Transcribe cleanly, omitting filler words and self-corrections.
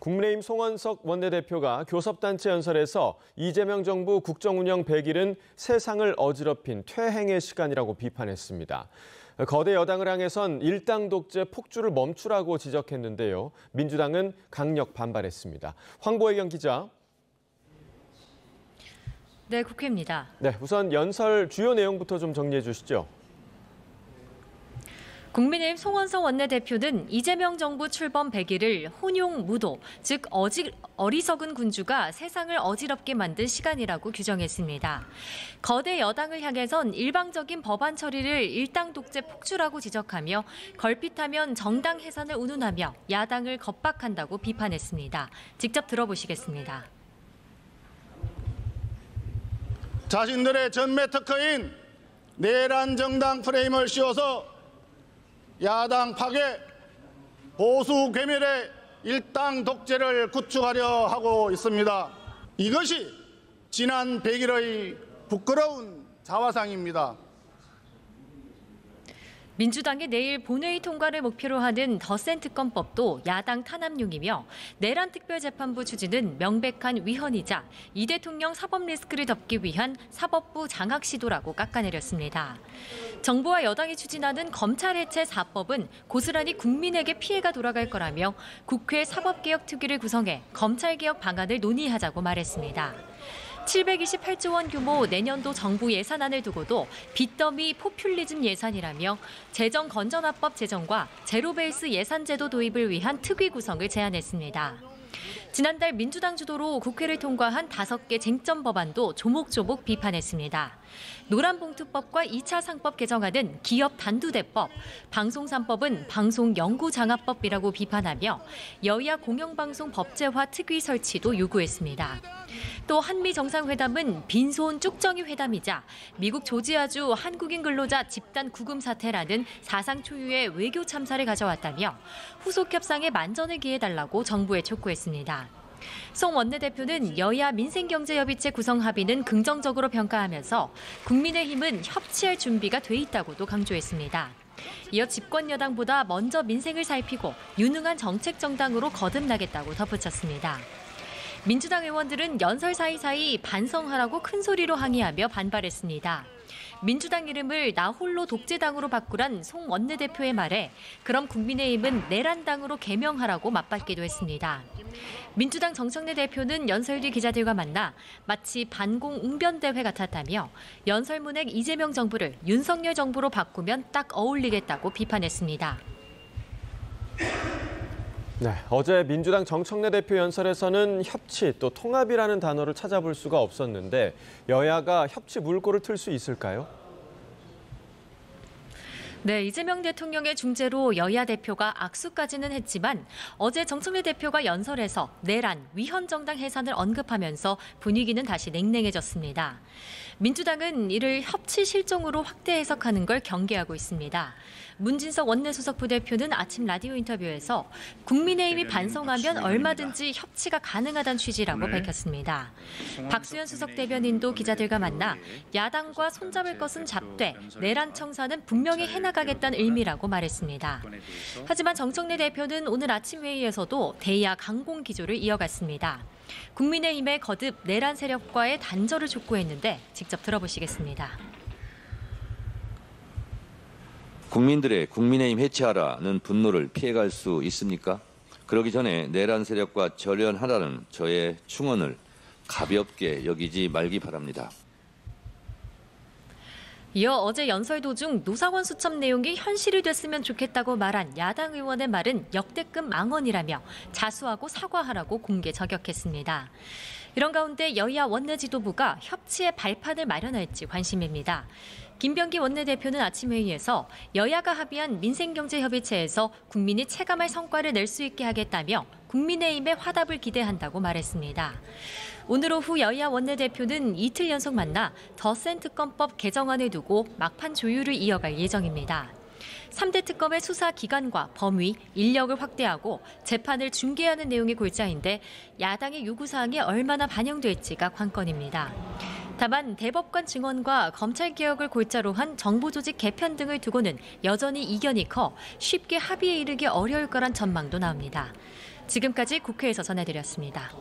국민의힘 송원석 원내대표가 교섭단체 연설에서 이재명 정부 국정운영 100일은 세상을 어지럽힌 퇴행의 시간이라고 비판했습니다. 거대 여당을 향해선 일당 독재 폭주를 멈추라고 지적했는데요. 민주당은 강력 반발했습니다. 황보혜경 기자. 네, 국회입니다. 네, 우선 연설 주요 내용부터 좀 정리해 주시죠. 국민의힘 송원석 원내대표는 이재명 정부 출범 100일을 혼용무도, 즉 어리석은 군주가 세상을 어지럽게 만든 시간이라고 규정했습니다. 거대 여당을 향해선 일방적인 법안 처리를 일당 독재 폭주라고 지적하며 걸핏하면 정당 해산을 운운하며 야당을 겁박한다고 비판했습니다. 직접 들어보시겠습니다. 자신들의 전매 특허인 내란 정당 프레임을 씌워서 야당 파괴, 보수 괴멸의 일당 독재를 구축하려 하고 있습니다. 이것이 지난 100일의 부끄러운 자화상입니다. 민주당이 내일 본회의 통과를 목표로 하는 덧셈 특검법도 야당 탄압용이며 내란 특별재판부 추진은 명백한 위헌이자 이 대통령 사법 리스크를 덮기 위한 사법부 장악 시도라고 깎아내렸습니다. 정부와 여당이 추진하는 검찰 해체 4법은 고스란히 국민에게 피해가 돌아갈 거라며 국회 사법개혁특위를 구성해 검찰개혁 방안을 논의하자고 말했습니다. 728조 원 규모 내년도 정부 예산안을 두고도 빚더미 포퓰리즘 예산이라며 재정건전화법 제정과 제로베이스 예산제도 도입을 위한 특위 구성을 제안했습니다. 지난달 민주당 주도로 국회를 통과한 5개 쟁점 법안도 조목조목 비판했습니다. 노란봉투법과 2차 상법 개정안은 기업 단두대법, 방송 3법은 방송 연구 장악법이라고 비판하며 여야 공영방송 법제화 특위 설치도 요구했습니다. 또 한미 정상회담은 빈손 쭉정이 회담이자 미국 조지아주 한국인 근로자 집단 구금 사태라는 사상 초유의 외교 참사를 가져왔다며 후속 협상에 만전을 기해달라고 정부에 촉구했습니다. 송 원내대표는 여야 민생경제협의체 구성 합의는 긍정적으로 평가하면서 국민의힘은 협치할 준비가 돼 있다고도 강조했습니다. 이어 집권 여당보다 먼저 민생을 살피고 유능한 정책 정당으로 거듭나겠다고 덧붙였습니다. 민주당 의원들은 연설 사이사이 반성하라고 큰 소리로 항의하며 반발했습니다. 민주당 이름을 나 홀로 독재당으로 바꾸란 송 원내대표의 말에 그럼 국민의힘은 내란당으로 개명하라고 맞받기도 했습니다. 민주당 정청래 대표는 연설 뒤 기자들과 만나 마치 반공 웅변대회 같았다며 연설문에 이재명 정부를 윤석열 정부로 바꾸면 딱 어울리겠다고 비판했습니다. 네, 어제 민주당 정청래 대표 연설에서는 협치 또 통합이라는 단어를 찾아볼 수가 없었는데 여야가 협치 물꼬를 틀 수 있을까요? 네, 이재명 대통령의 중재로 여야 대표가 악수까지는 했지만 어제 정청래 대표가 연설에서 내란, 위헌정당 해산을 언급하면서 분위기는 다시 냉랭해졌습니다. 민주당은 이를 협치 실종으로 확대 해석하는 걸 경계하고 있습니다. 문진석 원내수석 부대표는 아침 라디오 인터뷰에서 국민의힘이 반성하면 얼마든지 협치가 가능하다는 취지라고 밝혔습니다. 박수현 수석 대변인도 기자들과 만나 야당과 손잡을 것은 잡되 내란 청산은 분명히 해나가겠다는 의미라고 말했습니다. 하지만 정청래 대표는 오늘 아침 회의에서도 대야 강공 기조를 이어갔습니다. 국민의힘의 거듭 내란 세력과의 단절을 촉구했는데 직접 들어보시겠습니다. 국민들의 국민의힘 해체하라는 분노를 피해갈 수 있습니까? 그러기 전에 내란 세력과 절연하라는 저의 충언을 가볍게 여기지 말기 바랍니다. 이어 어제 연설 도중 노상원 수첩 내용이 현실이 됐으면 좋겠다고 말한 야당 의원의 말은 역대급 망언이라며 자수하고 사과하라고 공개 저격했습니다. 이런 가운데 여야 원내 지도부가 협치의 발판을 마련할지 관심입니다. 김병기 원내대표는 아침 회의에서 여야가 합의한 민생경제협의체에서 국민이 체감할 성과를 낼 수 있게 하겠다며 국민의힘의 화답을 기대한다고 말했습니다. 오늘 오후 여야 원내대표는 이틀 연속 만나 덧셈 특검법 개정안을 두고 막판 조율을 이어갈 예정입니다. 3대 특검의 수사 기간과 범위, 인력을 확대하고 재판을 중개하는 내용이 골자인데 야당의 요구사항이 얼마나 반영될지가 관건입니다. 다만 대법관 증언과 검찰개혁을 골자로 한 정보조직 개편 등을 두고는 여전히 이견이 커 쉽게 합의에 이르기 어려울 거란 전망도 나옵니다. 지금까지 국회에서 전해드렸습니다.